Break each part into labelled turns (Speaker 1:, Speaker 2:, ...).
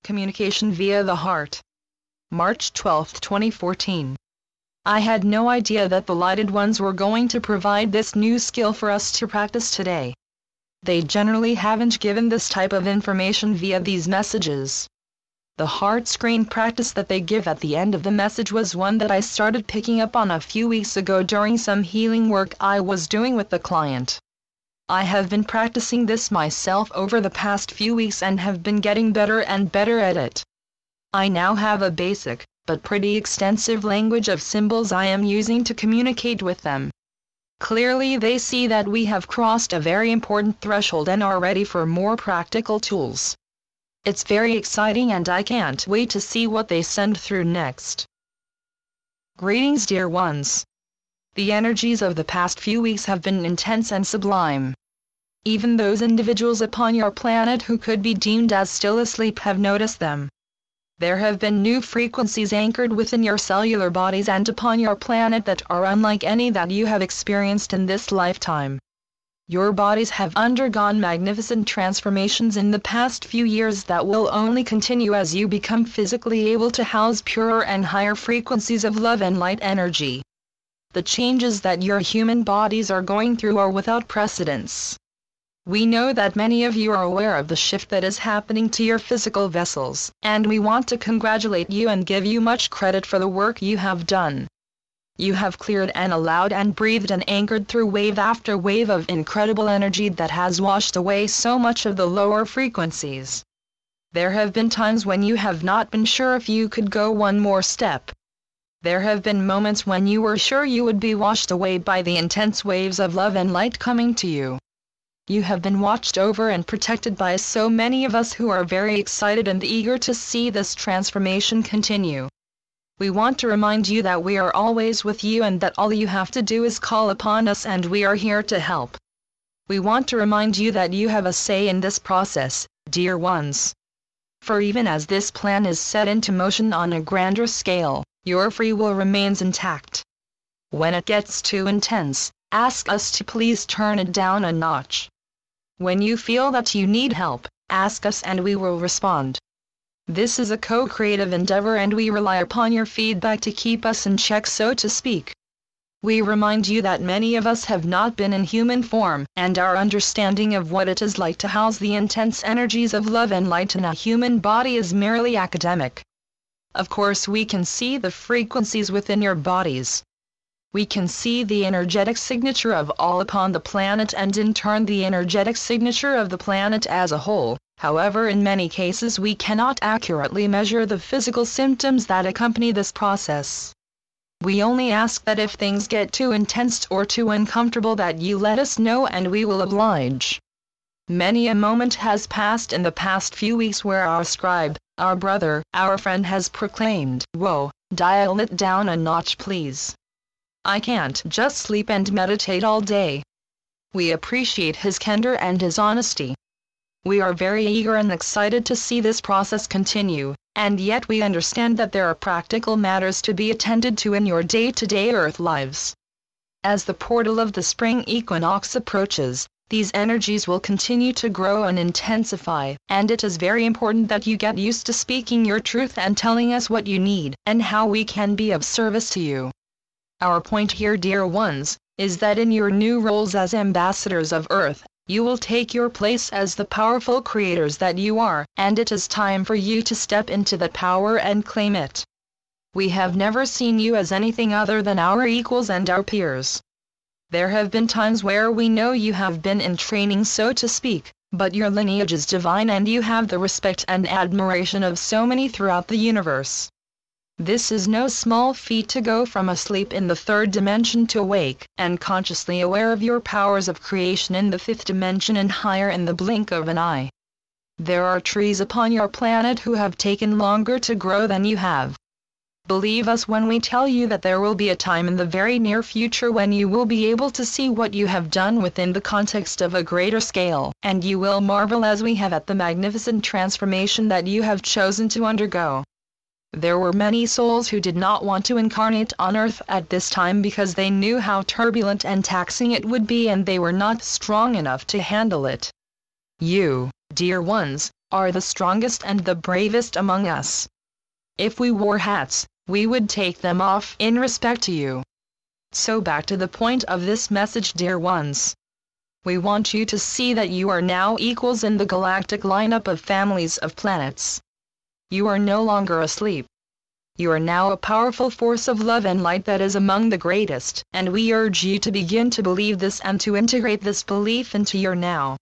Speaker 1: Communication via the heart. March 12, 2014. I had no idea that the Lighted Ones were going to provide this new skill for us to practice today. They generally haven't given this type of information via these messages. The heart screen practice that they give at the end of the message was one that I started picking up on a few weeks ago during some healing work I was doing with the client. I have been practicing this myself over the past few weeks and have been getting better and better at it. I now have a basic, but pretty extensive language of symbols I am using to communicate with them. Clearly they see that we have crossed a very important threshold and are ready for more practical tools. It's very exciting and I can't wait to see what they send through next. Greetings, dear ones. The energies of the past few weeks have been intense and sublime. Even those individuals upon your planet who could be deemed as still asleep have noticed them. There have been new frequencies anchored within your cellular bodies and upon your planet that are unlike any that you have experienced in this lifetime. Your bodies have undergone magnificent transformations in the past few years that will only continue as you become physically able to house purer and higher frequencies of love and light energy. The changes that your human bodies are going through are without precedence. We know that many of you are aware of the shift that is happening to your physical vessels, and we want to congratulate you and give you much credit for the work you have done. You have cleared and allowed and breathed and anchored through wave after wave of incredible energy that has washed away so much of the lower frequencies. There have been times when you have not been sure if you could go one more step. There have been moments when you were sure you would be washed away by the intense waves of love and light coming to you. You have been watched over and protected by so many of us who are very excited and eager to see this transformation continue. We want to remind you that we are always with you and that all you have to do is call upon us and we are here to help. We want to remind you that you have a say in this process, dear ones. For even as this plan is set into motion on a grander scale, your free will remains intact. When it gets too intense, ask us to please turn it down a notch. When you feel that you need help, ask us and we will respond. This is a co-creative endeavor and we rely upon your feedback to keep us in check, so to speak. We remind you that many of us have not been in human form, and our understanding of what it is like to house the intense energies of love and light in a human body is merely academic. Of course, we can see the frequencies within your bodies. We can see the energetic signature of all upon the planet and in turn the energetic signature of the planet as a whole. However, in many cases we cannot accurately measure the physical symptoms that accompany this process. We only ask that if things get too intense or too uncomfortable that you let us know and we will oblige. Many a moment has passed in the past few weeks where our scribe, our brother, our friend has proclaimed, "Whoa, dial it down a notch please. I can't just sleep and meditate all day." We appreciate his candor and his honesty. We are very eager and excited to see this process continue, and yet we understand that there are practical matters to be attended to in your day-to-day Earth lives. As the portal of the spring equinox approaches, these energies will continue to grow and intensify, and it is very important that you get used to speaking your truth and telling us what you need, and how we can be of service to you. Our point here, dear ones, is that in your new roles as ambassadors of Earth, you will take your place as the powerful creators that you are, and it is time for you to step into that power and claim it. We have never seen you as anything other than our equals and our peers. There have been times where we know you have been in training, so to speak, but your lineage is divine and you have the respect and admiration of so many throughout the universe. This is no small feat to go from asleep in the third dimension to awake, and consciously aware of your powers of creation in the fifth dimension and higher in the blink of an eye. There are trees upon your planet who have taken longer to grow than you have. Believe us when we tell you that there will be a time in the very near future when you will be able to see what you have done within the context of a greater scale, and you will marvel as we have at the magnificent transformation that you have chosen to undergo. There were many souls who did not want to incarnate on Earth at this time because they knew how turbulent and taxing it would be and they were not strong enough to handle it. You, dear ones, are the strongest and the bravest among us. If we wore hats, we would take them off in respect to you. So back to the point of this message, dear ones. We want you to see that you are now equals in the galactic lineup of families of planets. You are no longer asleep. You are now a powerful force of love and light that is among the greatest, and we urge you to begin to believe this and to integrate this belief into your now.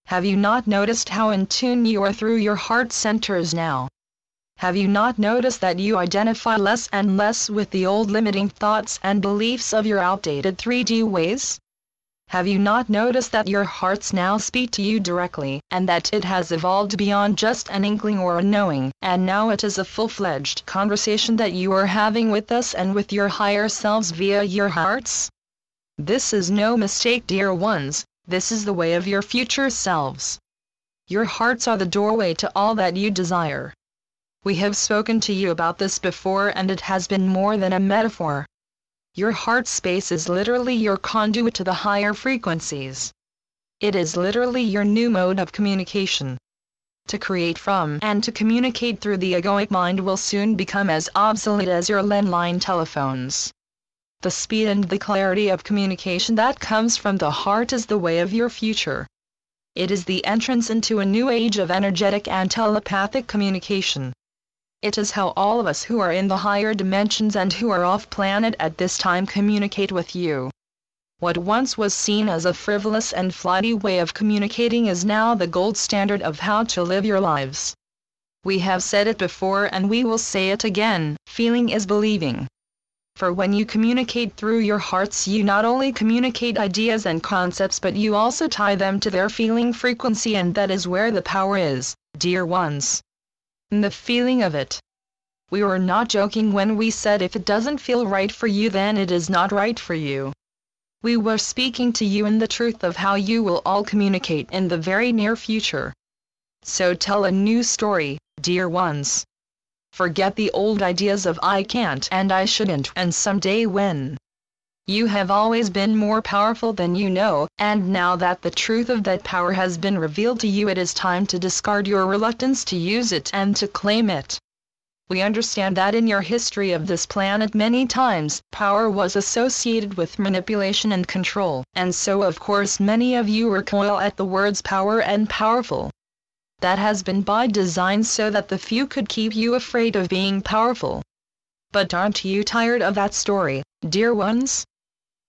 Speaker 1: Have you not noticed how in tune you are through your heart centers now? Have you not noticed that you identify less and less with the old limiting thoughts and beliefs of your outdated 3D ways? Have you not noticed that your hearts now speak to you directly, and that it has evolved beyond just an inkling or a knowing, and now it is a full-fledged conversation that you are having with us and with your higher selves via your hearts? This is no mistake, dear ones, this is the way of your future selves. Your hearts are the doorway to all that you desire. We have spoken to you about this before, and it has been more than a metaphor. Your heart space is literally your conduit to the higher frequencies. It is literally your new mode of communication. To create from and to communicate through the egoic mind will soon become as obsolete as your landline telephones. The speed and the clarity of communication that comes from the heart is the way of your future. It is the entrance into a new age of energetic and telepathic communication. It is how all of us who are in the higher dimensions and who are off-planet at this time communicate with you. What once was seen as a frivolous and flighty way of communicating is now the gold standard of how to live your lives. We have said it before and we will say it again, feeling is believing. For when you communicate through your hearts, you not only communicate ideas and concepts, but you also tie them to their feeling frequency, and that is where the power is, dear ones. In the feeling of it. We were not joking when we said if it doesn't feel right for you, then it is not right for you. We were speaking to you in the truth of how you will all communicate in the very near future. So tell a new story, dear ones. Forget the old ideas of I can't and I shouldn't and someday when. You have always been more powerful than you know, and now that the truth of that power has been revealed to you, it is time to discard your reluctance to use it and to claim it. We understand that in your history of this planet many times, power was associated with manipulation and control, and so of course many of you recoil at the words power and powerful. That has been by design so that the few could keep you afraid of being powerful. But aren't you tired of that story, dear ones?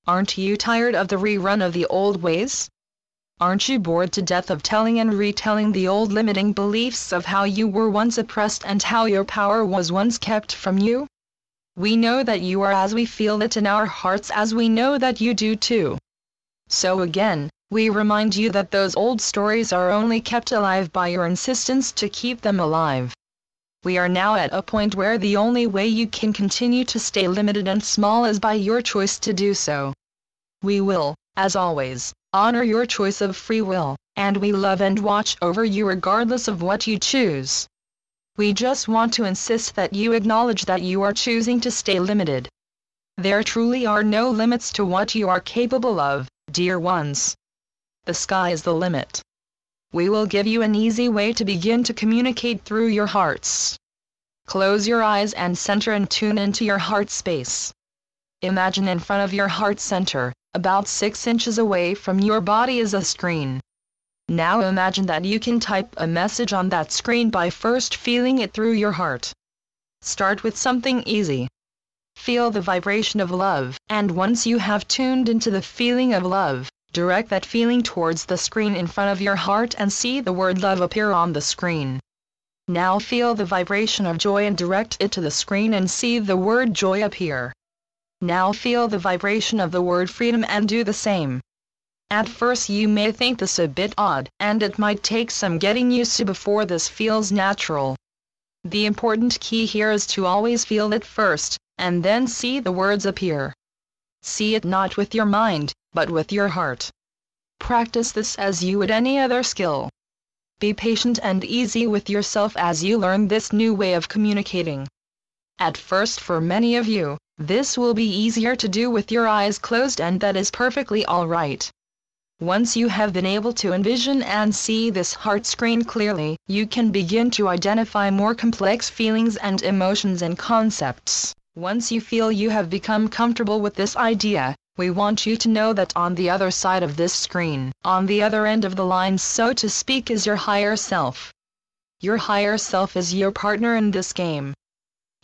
Speaker 1: Aren't you tired of the rerun of the old ways? Aren't you bored to death of telling and retelling the old limiting beliefs of how you were once oppressed and how your power was once kept from you? We know that you are as we feel it in our hearts, as we know that you do too. So again, we remind you that those old stories are only kept alive by your insistence to keep them alive. We are now at a point where the only way you can continue to stay limited and small is by your choice to do so. We will, as always, honor your choice of free will, and we love and watch over you regardless of what you choose. We just want to insist that you acknowledge that you are choosing to stay limited. There truly are no limits to what you are capable of, dear ones. The sky is the limit. We will give you an easy way to begin to communicate through your hearts. Close your eyes and center and tune into your heart space. Imagine in front of your heart center, about 6 inches away from your body, is a screen. Now imagine that you can type a message on that screen by first feeling it through your heart. Start with something easy. Feel the vibration of love, and once you have tuned into the feeling of love, direct that feeling towards the screen in front of your heart and see the word love appear on the screen. Now feel the vibration of joy and direct it to the screen and see the word joy appear. Now feel the vibration of the word freedom and do the same. At first you may think this a bit odd, and it might take some getting used to before this feels natural. The important key here is to always feel it first, and then see the words appear. See it not with your mind, but with your heart. Practice this as you would any other skill. Be patient and easy with yourself as you learn this new way of communicating. At first, for many of you, this will be easier to do with your eyes closed, and that is perfectly all right. Once you have been able to envision and see this heart screen clearly, you can begin to identify more complex feelings and emotions and concepts. Once you feel you have become comfortable with this idea, we want you to know that on the other side of this screen, on the other end of the line so to speak, is your higher self. Your higher self is your partner in this game.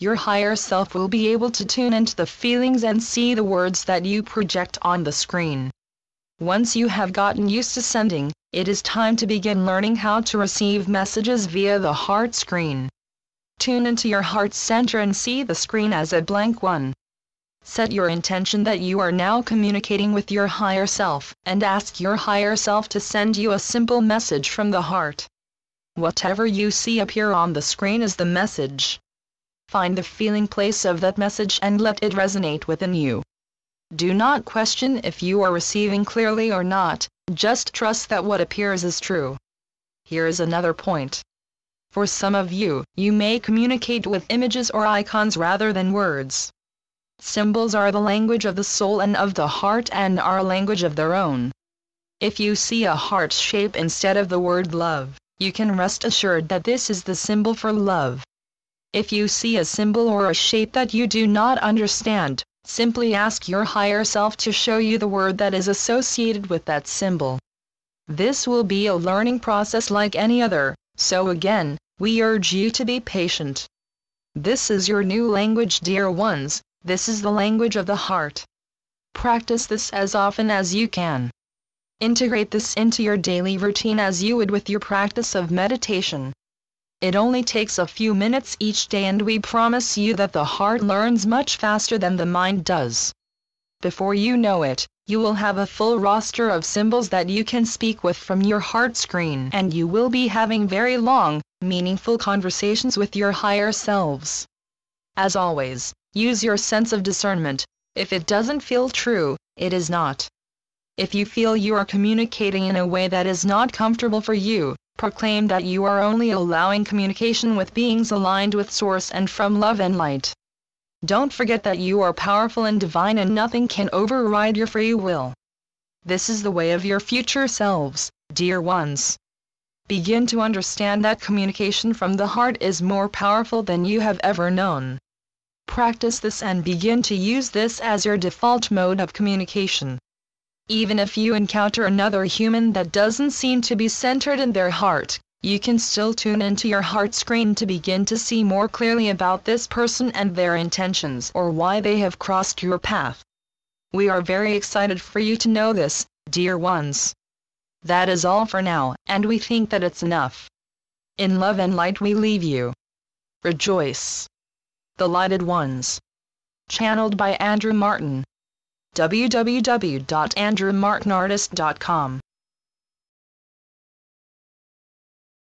Speaker 1: Your higher self will be able to tune into the feelings and see the words that you project on the screen. Once you have gotten used to sending, it is time to begin learning how to receive messages via the heart screen. Tune into your heart center and see the screen as a blank one. Set your intention that you are now communicating with your higher self, and ask your higher self to send you a simple message from the heart. Whatever you see appear on the screen is the message. Find the feeling place of that message and let it resonate within you. Do not question if you are receiving clearly or not, just trust that what appears is true. Here is another point. For some of you, you may communicate with images or icons rather than words. Symbols are the language of the soul and of the heart and are a language of their own. If you see a heart shape instead of the word love, you can rest assured that this is the symbol for love. If you see a symbol or a shape that you do not understand, simply ask your higher self to show you the word that is associated with that symbol. This will be a learning process like any other, so again, we urge you to be patient. This is your new language, dear ones, this is the language of the heart. Practice this as often as you can. Integrate this into your daily routine as you would with your practice of meditation. It only takes a few minutes each day and we promise you that the heart learns much faster than the mind does. Before you know it, you will have a full roster of symbols that you can speak with from your heart screen and you will be having very long, meaningful conversations with your higher selves. As always, use your sense of discernment. If it doesn't feel true, it is not. If you feel you are communicating in a way that is not comfortable for you, proclaim that you are only allowing communication with beings aligned with Source and from love and light. Don't forget that you are powerful and divine and nothing can override your free will. This is the way of your future selves, dear ones. Begin to understand that communication from the heart is more powerful than you have ever known. Practice this and begin to use this as your default mode of communication. Even if you encounter another human that doesn't seem to be centered in their heart, you can still tune into your heart screen to begin to see more clearly about this person and their intentions or why they have crossed your path. We are very excited for you to know this, dear ones. That is all for now, and we think that it's enough. In love and light we leave you. Rejoice. The Lighted Ones. Channeled by Andrew Martin. www.andrewmartinartist.com